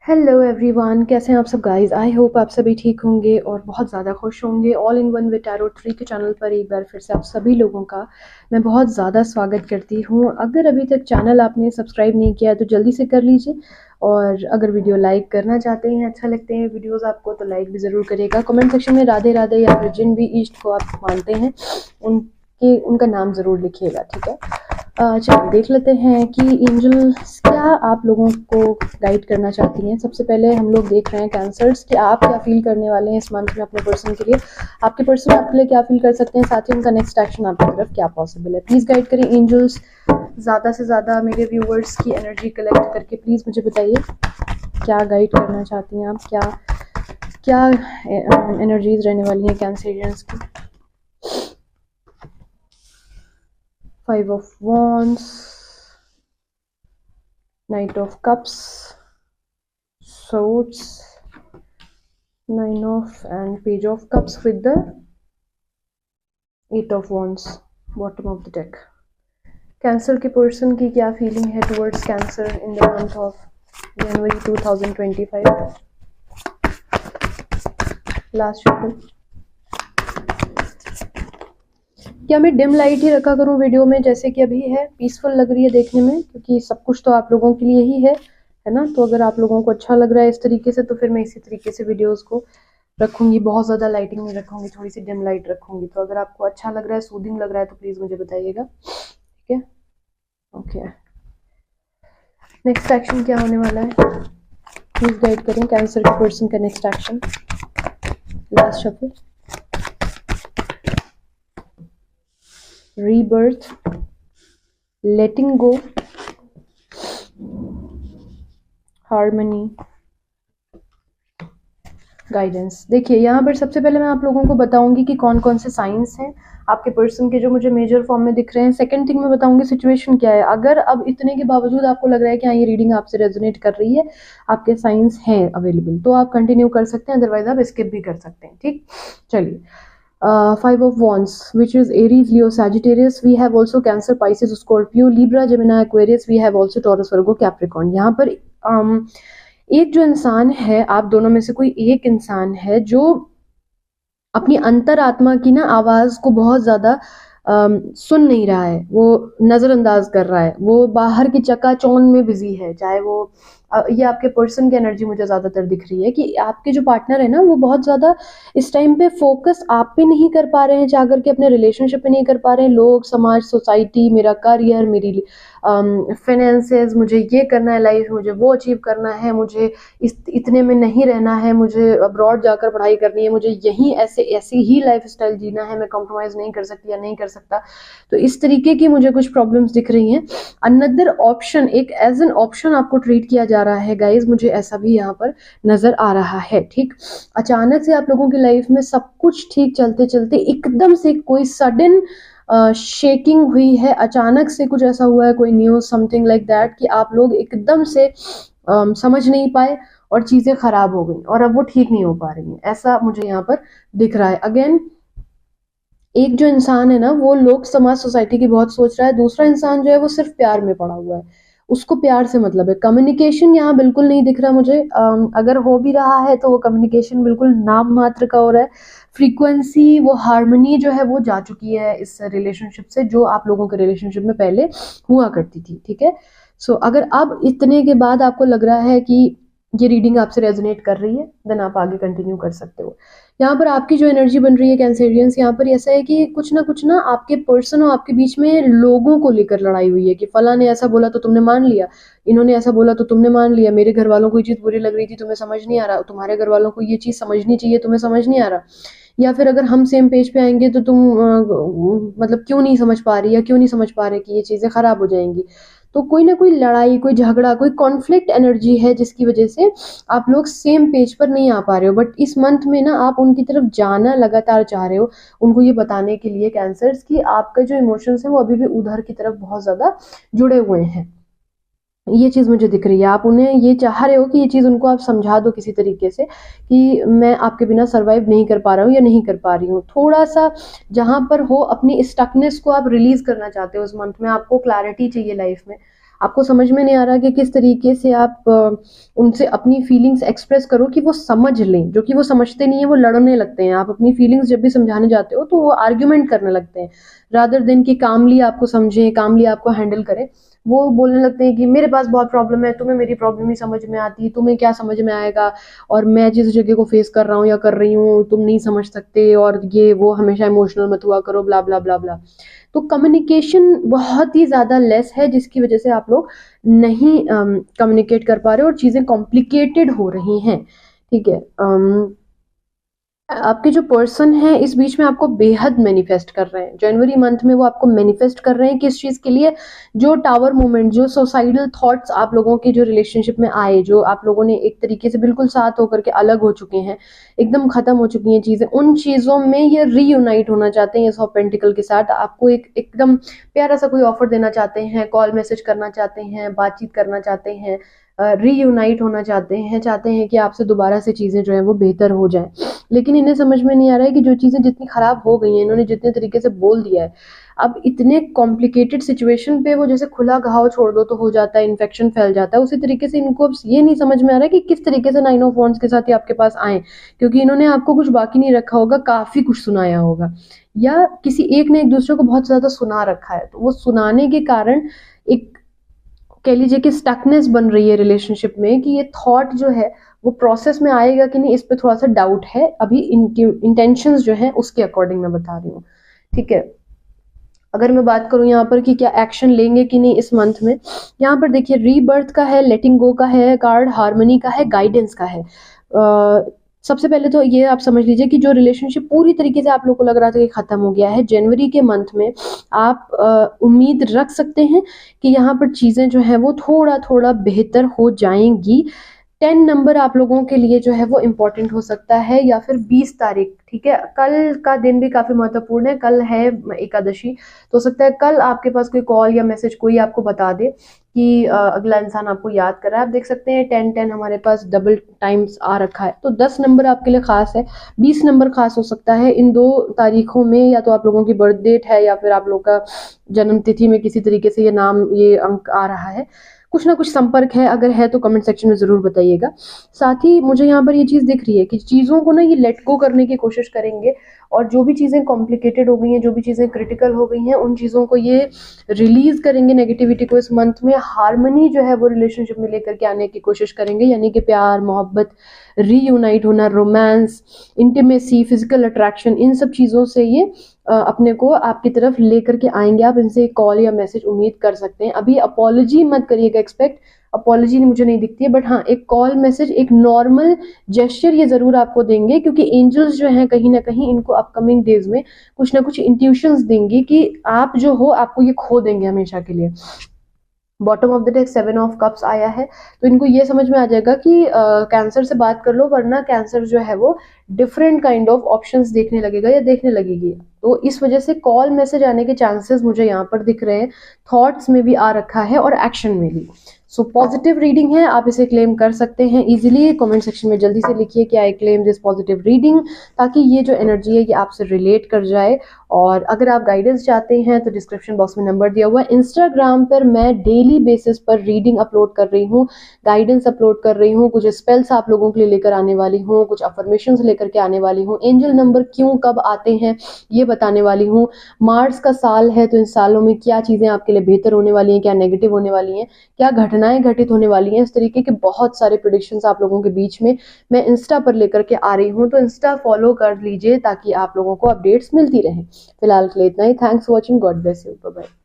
Hello everyone, कैसे हैं आप सब गाइस। आई होप आप सभी ठीक होंगे और बहुत ज़्यादा खुश होंगे। All in one with tarot tree के चैनल पर एक बार फिर से आप सभी लोगों का मैं बहुत ज़्यादा स्वागत करती हूँ। अगर अभी तक चैनल आपने सब्सक्राइब नहीं किया है तो जल्दी से कर लीजिए, और अगर वीडियो लाइक करना चाहते हैं, अच्छा लगते हैं वीडियोज़ आपको, तो लाइक भी ज़रूर करिएगा। कमेंट सेक्शन में राधे राधे या फिर जिन भी ईष्ट को आप मानते हैं उनका नाम ज़रूर लिखिएगा, ठीक है। चलिए देख लेते हैं कि एंजल्स क्या आप लोगों को गाइड करना चाहती हैं। सबसे पहले हम लोग देख रहे हैं कैंसर्स कि आप क्या फील करने वाले हैं इस मंथ में अपने पर्सन के लिए। आपके पर्सन आपके लिए क्या फील कर सकते हैं, साथ ही उनका नेक्स्ट एक्शन आपकी तरफ क्या पॉसिबल है। प्लीज़ गाइड करें एंजल्स। ज़्यादा से ज़्यादा मेरे व्यूवर्स की एनर्जी कलेक्ट करके प्लीज़ मुझे बताइए क्या गाइड करना चाहती हैं आप, क्या क्या एनर्जीज रहने वाली हैं कैंसरियंस की। 5 of Wands, Knight of Cups, Swords, 9 of and Page of Cups with the 8 of Wands, bottom of the deck. Cancer के पर्सन की क्या फीलिंग है towards cancer in the month of January 2025। Last shuffle. क्या मैं dim light ही रखा करूं video में जैसे कि अभी है? पीसफुल लग रही है देखने में, क्योंकि सब कुछ तो आप लोगों के लिए ही है ना। तो अगर आप लोगों को अच्छा लग रहा है इस तरीके से तो फिर मैं इसी तरीके से वीडियोस को रखूंगी। बहुत ज़्यादा लाइटिंग नहीं रखूंगी, थोड़ी सी डिम लाइट रखूंगी। तो अगर आपको अच्छा लग रहा है, सूदिंग लग रहा है, तो प्लीज़ मुझे बताइएगा, ठीक है। ओके, नेक्स्ट एक्शन क्या होने वाला है? प्लीज़ गाइड करें कैंसर के पर्सन का next action. Last shuffle. rebirth, letting go, harmony, guidance. देखिए यहाँ पर सबसे पहले मैं आप लोगों को बताऊंगी कि कौन कौन से साइंस हैं आपके पर्सन के जो मुझे मेजर फॉर्म में दिख रहे हैं। सेकंड थिंग मैं बताऊंगी सिचुएशन क्या है। अगर अब इतने के बावजूद आपको लग रहा है कि हाँ ये रीडिंग आपसे रेजोनेट कर रही है, आपके साइंस हैं अवेलेबल, तो आप कंटिन्यू कर सकते हैं, अदरवाइज आप स्किप भी कर सकते हैं, ठीक। चलिए, 5 of Wands, which is Aries, Leo, Sagittarius. We have also Cancer, Pisces, Scorpio, Libra, Gemini, Aquarius. We have also Taurus, Virgo, Capricorn. यहाँ पर एक जो इंसान है, आप दोनों में से कोई एक इंसान है जो अपनी अंतरात्मा की ना आवाज को बहुत ज्यादा सुन नहीं रहा है, वो नजरअंदाज कर रहा है, वो बाहर की चकाचौंध में बिजी है। चाहे वो ये आपके पर्सन की एनर्जी मुझे ज्यादातर दिख रही है कि आपके जो पार्टनर है ना, वो बहुत ज्यादा इस टाइम पे फोकस आप पे नहीं कर पा रहे हैं, जा करके अपने रिलेशनशिप पे नहीं कर पा रहे हैं। लोग, समाज, सोसाइटी, मेरा करियर, मेरी फाइनेंसेस, मुझे ये करना है लाइफ, मुझे वो अचीव करना है, मुझे इतने में नहीं रहना है, मुझे अब्रॉड जाकर पढ़ाई करनी है, मुझे यहीं ऐसी ही लाइफ स्टाइल जीना है, मैं कॉम्प्रोमाइज नहीं कर सकती या नहीं कर सकता। तो इस तरीके की मुझे कुछ प्रॉब्लम्स दिख रही हैं। अनदर ऑप्शन, एक एज एन ऑप्शन आपको ट्रीट किया जा रहा है गाइज, मुझे ऐसा भी यहाँ पर नजर आ रहा है, ठीक। अचानक से आप लोगों की लाइफ में सब कुछ ठीक चलते चलते एकदम से कोई सडन शेकिंग हुई है, अचानक से कुछ ऐसा हुआ है, कोई न्यूज समथिंग लाइक दैट, कि आप लोग एकदम से समझ नहीं पाए और चीजें खराब हो गई और अब वो ठीक नहीं हो पा रही हैं, ऐसा मुझे यहाँ पर दिख रहा है। अगेन, एक जो इंसान है ना, वो लोग, समाज, सोसाइटी की बहुत सोच रहा है। दूसरा इंसान जो है वो सिर्फ प्यार में पड़ा हुआ है, उसको प्यार से मतलब है। कम्युनिकेशन यहाँ बिल्कुल नहीं दिख रहा मुझे। अगर हो भी रहा है तो वो कम्युनिकेशन बिल्कुल नाम मात्र का हो रहा है। फ्रीक्वेंसी, वो हार्मनी जो है वो जा चुकी है इस रिलेशनशिप से, जो आप लोगों के रिलेशनशिप में पहले हुआ करती थी, ठीक है। सो अगर अब इतने के बाद आपको लग रहा है कि ये रीडिंग आपसे रेजोनेट कर रही है, देन आप आगे कंटिन्यू कर सकते हो। यहाँ पर आपकी जो एनर्जी बन रही है कैंसेरियंस, यहाँ पर ऐसा है कि कुछ ना आपके पर्सन और आपके बीच में लोगों को लेकर लड़ाई हुई है कि फला ने ऐसा बोला तो तुमने मान लिया, इन्होंने ऐसा बोला तो तुमने मान लिया, मेरे घर वालों को ये चीज़ बुरी लग रही थी, तुम्हें समझ नहीं आ रहा, तुम्हारे घर वालों को ये चीज़ समझनी चाहिए, तुम्हें समझ नहीं आ रहा। या फिर अगर हम सेम पेज पे आएंगे तो तुम मतलब क्यों नहीं समझ पा रही, या क्यों नहीं समझ पा रहे कि ये चीज़ें खराब हो जाएंगी। तो कोई ना कोई लड़ाई, कोई झगड़ा, कोई कॉन्फ्लिक्ट एनर्जी है जिसकी वजह से आप लोग सेम पेज पर नहीं आ पा रहे हो। बट इस मंथ में ना आप उनकी तरफ जाना लगातार चाह रहे हो, उनको ये बताने के लिए कैंसर्स की आपका जो इमोशंस है वो अभी भी उधर की तरफ बहुत ज़्यादा जुड़े हुए हैं। ये चीज़ मुझे दिख रही है। आप उन्हें ये चाह रहे हो कि ये चीज़ उनको आप समझा दो किसी तरीके से कि मैं आपके बिना सर्वाइव नहीं कर पा रहा हूँ या नहीं कर पा रही हूँ। थोड़ा सा जहाँ पर हो, अपनी स्टकनेस को आप रिलीज करना चाहते हो इस मंथ में, आपको क्लैरिटी चाहिए लाइफ में, आपको समझ में नहीं आ रहा कि किस तरीके से आप उनसे अपनी फीलिंग्स एक्सप्रेस करो कि वो समझ लें, जो कि वो समझते नहीं है, वो लड़ने लगते हैं। आप अपनी फीलिंग्स जब भी समझाने जाते हो तो वो आर्ग्यूमेंट करने लगते हैं, रादर देन कि कामली आपको समझें, कामली आपको हैंडल करें। वो बोलने लगते हैं कि मेरे पास बहुत प्रॉब्लम है, तुम्हें मेरी प्रॉब्लम नहीं समझ में आती, तुम्हें क्या समझ में आएगा, और मैं जिस जगह को फेस कर रहा हूँ या कर रही हूँ तुम नहीं समझ सकते, और ये वो हमेशा इमोशनल मत हुआ करो, ब्ला ब्ला ब्ला ब्ला। तो कम्युनिकेशन बहुत ही ज़्यादा लेस है, जिसकी वजह से आप लोग नहीं कम्युनिकेट कर पा रहे हो और चीज़ें कॉम्प्लिकेटेड हो रही हैं। ठीक है। आपके जो पर्सन है इस बीच में आपको बेहद मैनिफेस्ट कर रहे हैं, जनवरी मंथ में वो आपको मैनिफेस्ट कर रहे हैं किस चीज़ के लिए, जो टावर मूवमेंट, जो सोसाइडल थॉट्स आप लोगों के जो रिलेशनशिप में आए, जो आप लोगों ने एक तरीके से बिल्कुल साथ होकर के अलग हो चुके हैं, एकदम खत्म हो चुकी हैं चीज़ें, उन चीज़ों में ये रीयूनाइट होना चाहते हैं। इस ऑफ पेंटिकल के साथ आपको एकदम प्यारा सा कोई ऑफर देना चाहते हैं, कॉल मैसेज करना चाहते हैं, बातचीत करना चाहते हैं, रीयूनाइट होना चाहते हैं कि आपसे दोबारा से चीज़ें जो है वो बेहतर हो जाएं। लेकिन इन्हें समझ में नहीं आ रहा है कि जो चीज़ें जितनी ख़राब हो गई हैं, इन्होंने जितने तरीके से बोल दिया है, अब इतने कॉम्प्लिकेटेड सिचुएशन पे वो जैसे खुला घाव छोड़ दो तो हो जाता है, इन्फेक्शन फैल जाता है, उसी तरीके से इनको अब ये नहीं समझ में आ रहा है कि किस तरीके से 9 ऑफ वॉन्ड्स के साथ ही आपके पास आए, क्योंकि इन्होंने आपको कुछ बाकी नहीं रखा होगा, काफ़ी कुछ सुनाया होगा, या किसी एक ने एक दूसरे को बहुत ज़्यादा सुना रखा है। तो वो सुनाने के कारण एक, कह लीजिए कि स्टकनेस बन रही है रिलेशनशिप में, कि ये थॉट जो है वो प्रोसेस में आएगा कि नहीं, इस पे थोड़ा सा डाउट है अभी। इनकी इंटेंशंस जो है उसके अकॉर्डिंग मैं बता रही हूँ। ठीक है। अगर मैं बात करूं यहाँ पर कि क्या एक्शन लेंगे कि नहीं इस मंथ में, यहाँ पर देखिए रीबर्थ का है, लेटिंग गो का है कार्ड, हार्मनी का है, गाइडेंस का है। सबसे पहले तो ये आप समझ लीजिए कि जो रिलेशनशिप पूरी तरीके से आप लोग को लग रहा था कि खत्म हो गया है, जनवरी के मंथ में आप उम्मीद रख सकते हैं कि यहाँ पर चीज़ें जो है वो थोड़ा थोड़ा बेहतर हो जाएंगी। 10 नंबर आप लोगों के लिए जो है वो इम्पोर्टेंट हो सकता है, या फिर 20 तारीख। ठीक है। कल का दिन भी काफ़ी महत्वपूर्ण है, कल है एकादशी, तो हो सकता है कल आपके पास कोई कॉल या मैसेज कोई आपको बता दे कि अगला इंसान आपको याद कर रहा है। आप देख सकते हैं 10-10 हमारे पास डबल टाइम्स आ रखा है, तो 10 नंबर आपके लिए खास है, 20 नंबर खास हो सकता है। इन 2 तारीखों में या तो आप लोगों की बर्थ डेट है, या फिर आप लोग का जन्म तिथि में किसी तरीके से ये नाम, ये अंक आ रहा है, कुछ ना कुछ संपर्क है। अगर है तो कमेंट सेक्शन में ज़रूर बताइएगा। साथ ही मुझे यहाँ पर ये चीज़ दिख रही है कि चीज़ों को ना ये लेट गो करने की कोशिश करेंगे, और जो भी चीज़ें कॉम्प्लिकेटेड हो गई हैं, जो भी चीज़ें क्रिटिकल हो गई हैं, उन चीज़ों को ये रिलीज करेंगे, नेगेटिविटी को इस मंथ में। हार्मनी जो है वो रिलेशनशिप में लेकर के आने की कोशिश करेंगे, यानी कि प्यार, मोहब्बत, रीयूनाइट होना, रोमांस, इंटीमेसी, फिजिकल अट्रैक्शन, इन सब चीज़ों से ये अपने को आपकी तरफ लेकर के आएंगे। आप इनसे एक कॉल या मैसेज उम्मीद कर सकते हैं। अभी अपॉलॉजी मत करिएगा एक्सपेक्ट, अपॉलॉजी मुझे नहीं दिखती है, बट हाँ एक कॉल मैसेज, एक नॉर्मल जेस्चर ये ज़रूर आपको देंगे, क्योंकि एंजल्स जो हैं कहीं ना कहीं इनको अपकमिंग डेज में कुछ ना कुछ इंट्यूशंस देंगी कि आप जो हो, आपको ये खो देंगे हमेशा के लिए। Bottom of the deck 7 of cups आया है, तो इनको ये समझ में आ जाएगा कि कैंसर से बात कर लो, वरना कैंसर जो है वो डिफरेंट काइंड ऑफ ऑप्शंस देखने लगेगा या देखने लगेगी। तो इस वजह से कॉल मैसेज आने के चांसेस मुझे यहाँ पर दिख रहे हैं, थॉट्स में भी आ रखा है और एक्शन में भी। सो पॉजिटिव रीडिंग है, आप इसे क्लेम कर सकते हैं इजीली। कमेंट सेक्शन में जल्दी से लिखिए कि I claim this positive reading, ताकि ये जो एनर्जी है ये आपसे रिलेट कर जाए। और अगर आप गाइडेंस चाहते हैं तो डिस्क्रिप्शन बॉक्स में नंबर दिया हुआ है। इंस्टाग्राम पर मैं डेली बेसिस पर रीडिंग अपलोड कर रही हूँ, गाइडेंस अपलोड कर रही हूँ, कुछ स्पेल्स आप लोगों के लिए लेकर आने वाली हूँ, कुछ अफर्मेशंस लेकर के आने वाली हूँ, एंजल नंबर क्यों कब आते हैं ये बताने वाली हूँ। मार्च का साल है, तो इन सालों में क्या चीज़ें आपके लिए बेहतर होने वाली हैं, क्या नेगेटिव होने वाली हैं, क्या घटनाएं घटित होने वाली हैं, इस तरीके के बहुत सारे प्रेडिक्शंस आप लोगों के बीच में मैं इंस्टा पर लेकर के आ रही हूँ। तो इंस्टा फॉलो कर लीजिए ताकि आप लोगों को अपडेट्स मिलती रहें। फिलहाल के लिए इतना ही। Thanks for watching, God bless you, bye bye.